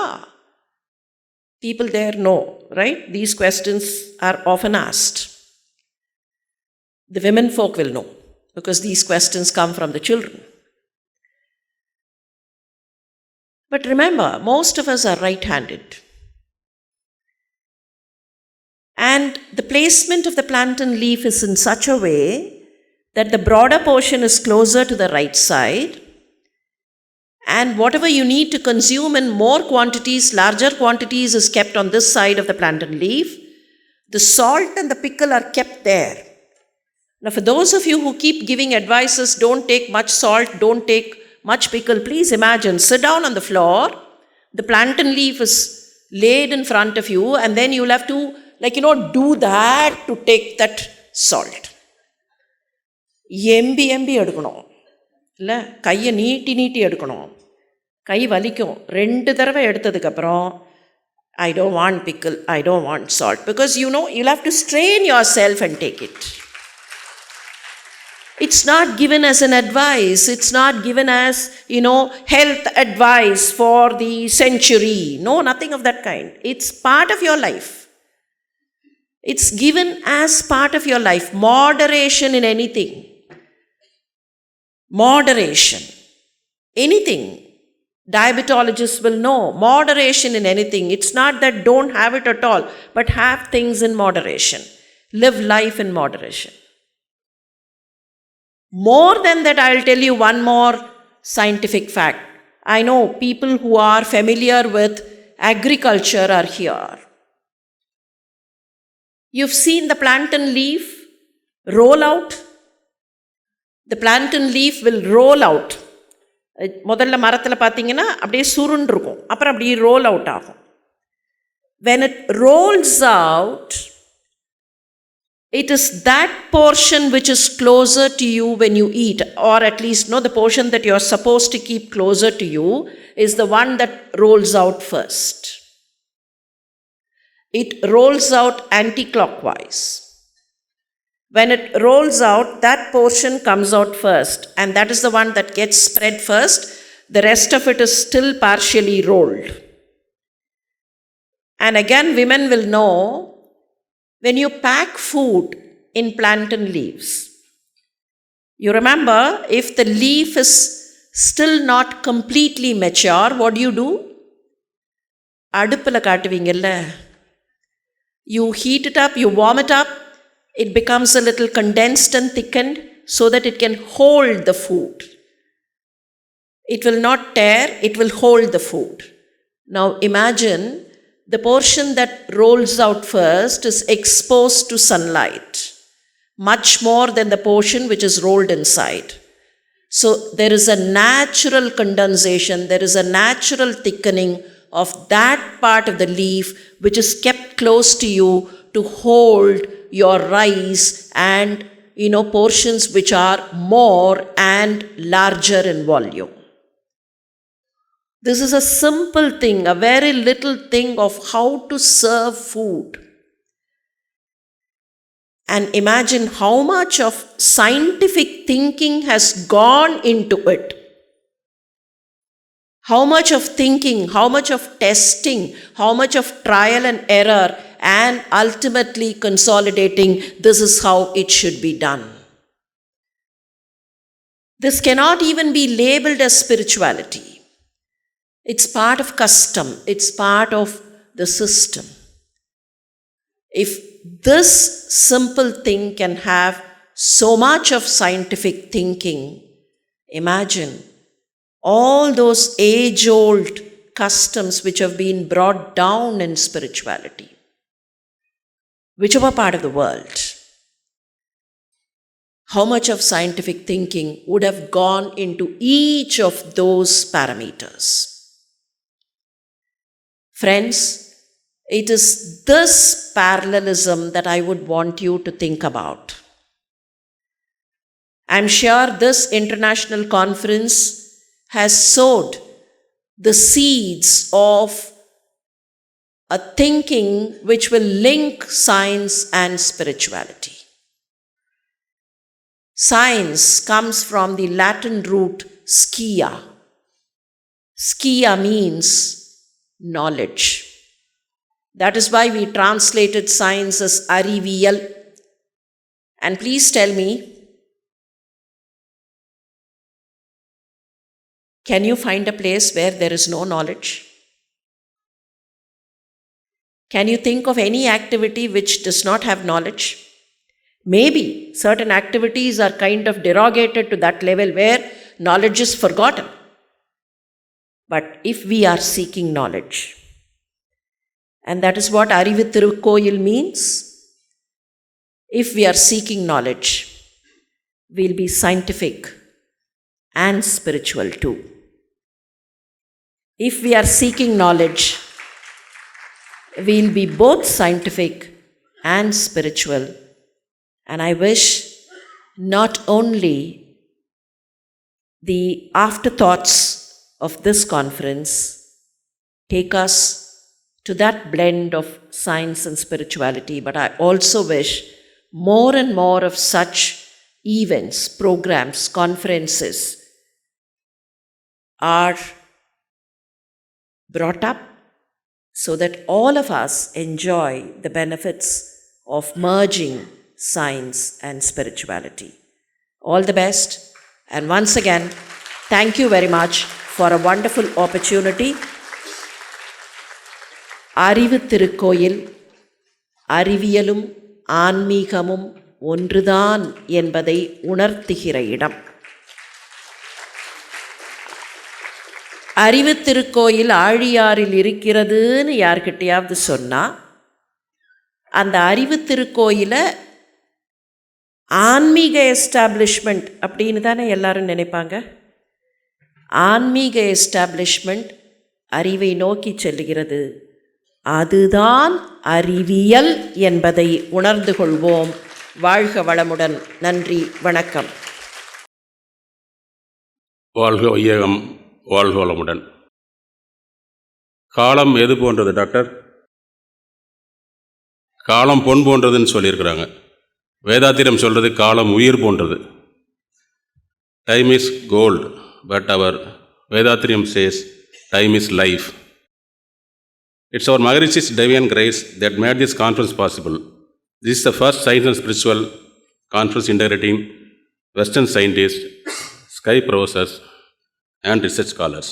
People there know, right? These questions are often asked. The women folk will know because these questions come from the children. But remember, most of us are right-handed. And the placement of the plantain leaf is in such a way that the broader portion is closer to the right side, and whatever you need to consume in more quantities, larger quantities, is kept on this side of the plantain leaf. The salt and the pickle are kept there. Now, for those of you who keep giving advices, don't take much salt, don't take much pickle, please imagine, sit down on the floor, the plantain leaf is laid in front of you, and then you'll have to, do that to take that salt. MP எடுக்கணும், இல்லை கையை நீட்டி எடுக்கணும், கை வலிக்கும். 2 தடவை எடுத்ததுக்கப்புறம் I don't want pickle, I don't want salt, because you'll have to strain yourself and take it. It's not given as an advice, it's not given as, health advice for the century. No, nothing of that kind. It's part of your life. It's given as part of your life. Moderation in anything. Moderation. Anything. Diabetologists will know. Moderation in anything. It's not that don't have it at all, but have things in moderation. Live life in moderation. More than that, I'll tell you one more scientific fact. I know people who are familiar with agriculture are here. You've seen the plantain leaf roll out. The plantain leaf will roll out. முதல்ல மரத்தில் பார்த்தீங்கன்னா அப்படியே சுருண்டு இருக்கும், அப்புறம் அப்படியே roll out ஆகும். When it rolls out, it is that portion which is closer to you when you eat, or at least the portion that you're supposed to keep closer to you is the one that rolls out first. It rolls out anti-clockwise. When it rolls out, that portion comes out first, and that is the one that gets spread first. The rest of it is still partially rolled. And again, women will know, when you pack food in plantain leaves, you remember, if the leaf is still not completely mature, what do? அடுப்பில் காட்டுவீங்கல்ல, you heat it up, you warm it up, it becomes a little condensed and thickened so that it can hold the food. It will not tear, it will hold the food. Now imagine, the portion that rolls out first is exposed to sunlight, much more than the portion which is rolled inside. So there is a natural condensation, there is a natural thickening of that part of the leaf which is kept close to you to hold your rice and, portions which are more and larger in volume. This is a simple thing, a very little thing of how to serve food. And imagine how much of scientific thinking has gone into it. How much of thinking, how much of testing, how much of trial and error, and ultimately consolidating, this is how it should be done. This cannot even be labeled as spirituality. It's part of custom, it's part of the system. If this simple thing can have so much of scientific thinking, imagine all those age-old customs which have been brought down in spirituality, whichever part of the world. How much of scientific thinking would have gone into each of those parameters? Friends, it is this parallelism that I would want you to think about. I'm sure this international conference has sowed the seeds of a thinking which will link science and spirituality. Science comes from the Latin root scia. Scia means knowledge. That is why we translated science as Ariviyal. And please tell me, can you find a place where there is no knowledge? Can you think of any activity which does not have knowledge? Maybe certain activities are kind of derogated to that level where knowledge is forgotten. But if we are seeking knowledge, and that is what Arivu means, if we are seeking knowledge, we'll be scientific and spiritual too. If we are seeking knowledge, we'll be both scientific and spiritual. And I wish not only the afterthoughts of this conference take us to that blend of science and spirituality, but I also wish more and more of such events, programs, conferences are brought up so that all of us enjoy the benefits of merging science and spirituality. All the best, and once again, thank you very much for a wonderful opportunity. அறிவு திருக்கோயில் அறிவியலும் ஆன்மீகமும் ஒன்றுதான் என்பதை உணர்த்துகிற இடம். அறிவு திருக்கோயில் ஆழியாறில் இருக்கிறதுன்னு யார்கிட்டையாவது சொன்னால், அந்த அறிவு திருக்கோயிலை ஆன்மீக எஸ்டாப்ளிஷ்மெண்ட் அப்படின்னு தானே எல்லாரும் நினைப்பாங்க. ஆன்மீக எஸ்டாப்ளிஷ்மெண்ட் அறிவை நோக்கி செல்லுகிறது. அதுதான் அறிவியல் என்பதை உணர்ந்து கொள்வோம். வாழ்க வளமுடன். நன்றி, வணக்கம். வாழ்க வையகம், வாழ்க வளமுடன். காலம் எது போன்றது டாக்டர்? காலம் பொன் போன்றதுன்னு சொல்லியிருக்கிறாங்க. வேதாத்திரம் சொல்கிறது காலம் உயிர் போன்றது. டைம் இஸ் கோல்டு, பட் அவர் வேதாத்திரியம் says time is life. It's our Maharishi's divine grace that made this conference possible. This is the first science and spiritual conference integrating Western scientists, sky professors, and research scholars.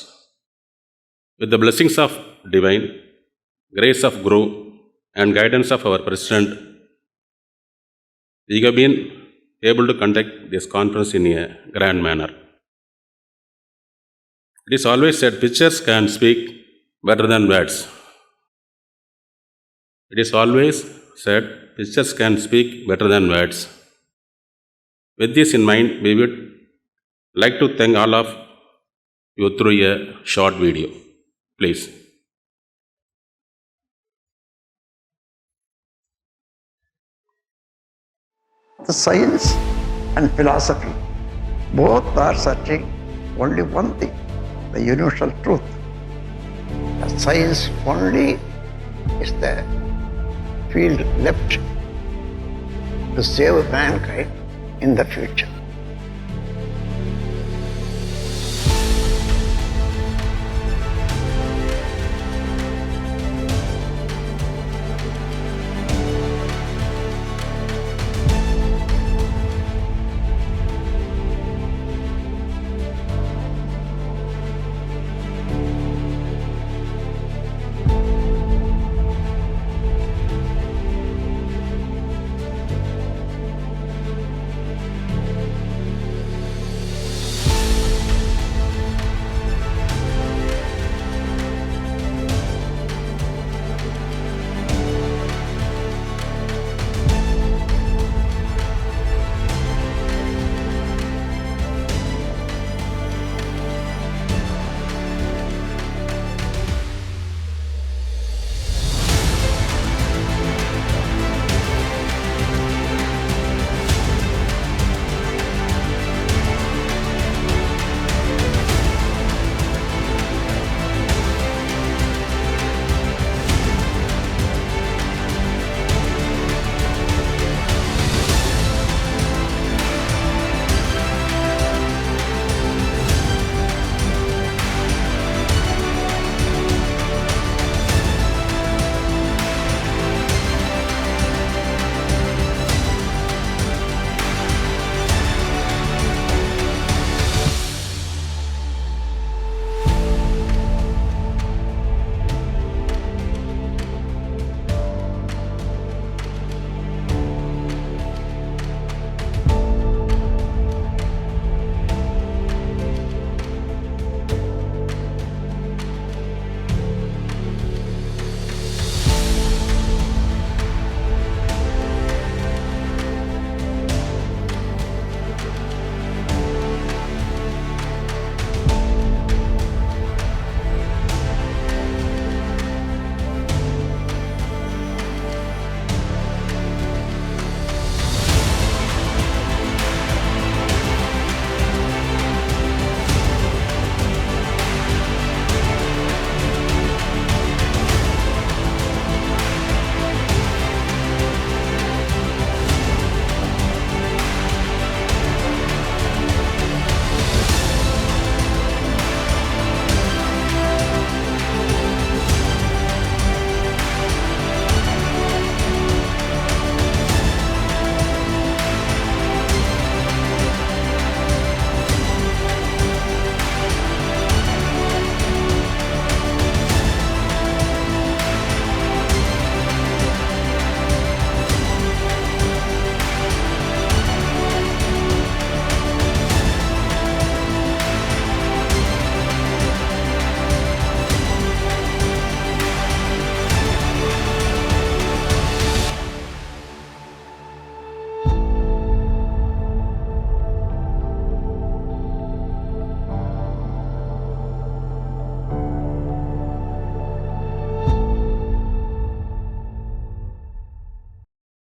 With the blessings of divine grace of Guru and guidance of our President, we have been able to conduct this conference in a grand manner. It is always said pictures can speak better than words. It is always said pictures can speak better than words. With this in mind, we would like to thank all of you through a short video. Please. The science and philosophy both are searching only one thing, the universal truth. The science only is the field left to save mankind in the future.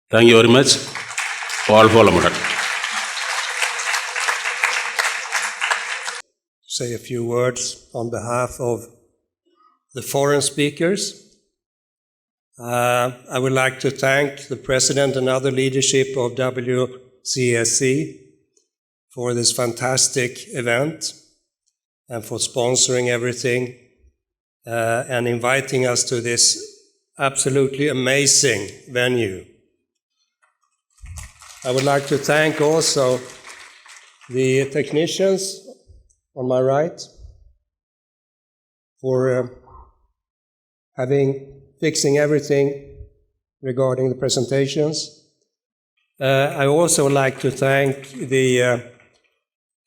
Thank you very much. All for Lamadan. Say a few words on behalf of the foreign speakers. I would like to thank the President and other leadership of WCSC for this fantastic event and for sponsoring everything and inviting us to this absolutely amazing venue. I would like to thank also the technicians on my right for fixing everything regarding the presentations. I also like to thank the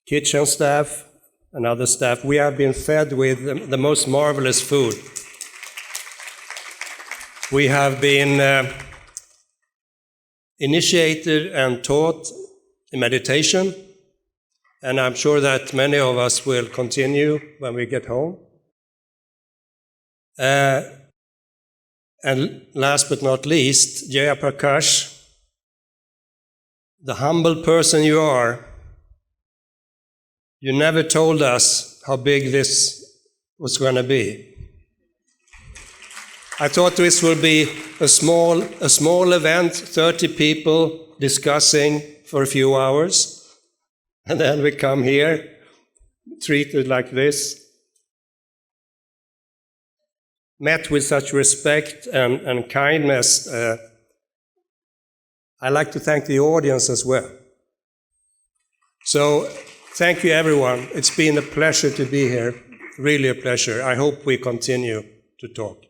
kitchen staff and other staff. We have been fed with the most marvelous food. We have been initiated and taught in meditation, and I'm sure that many of us will continue when we get home. And last but not least, Jaya Prakash, the humble person you are, you never told us how big this was going to be. I thought this would be a small event, 30 people discussing for a few hours, and then we come here, treated like this, met with such respect and kindness. I'd like to thank the audience as well. So, thank you everyone. It's been a pleasure to be here, really a pleasure. I hope we continue to talk.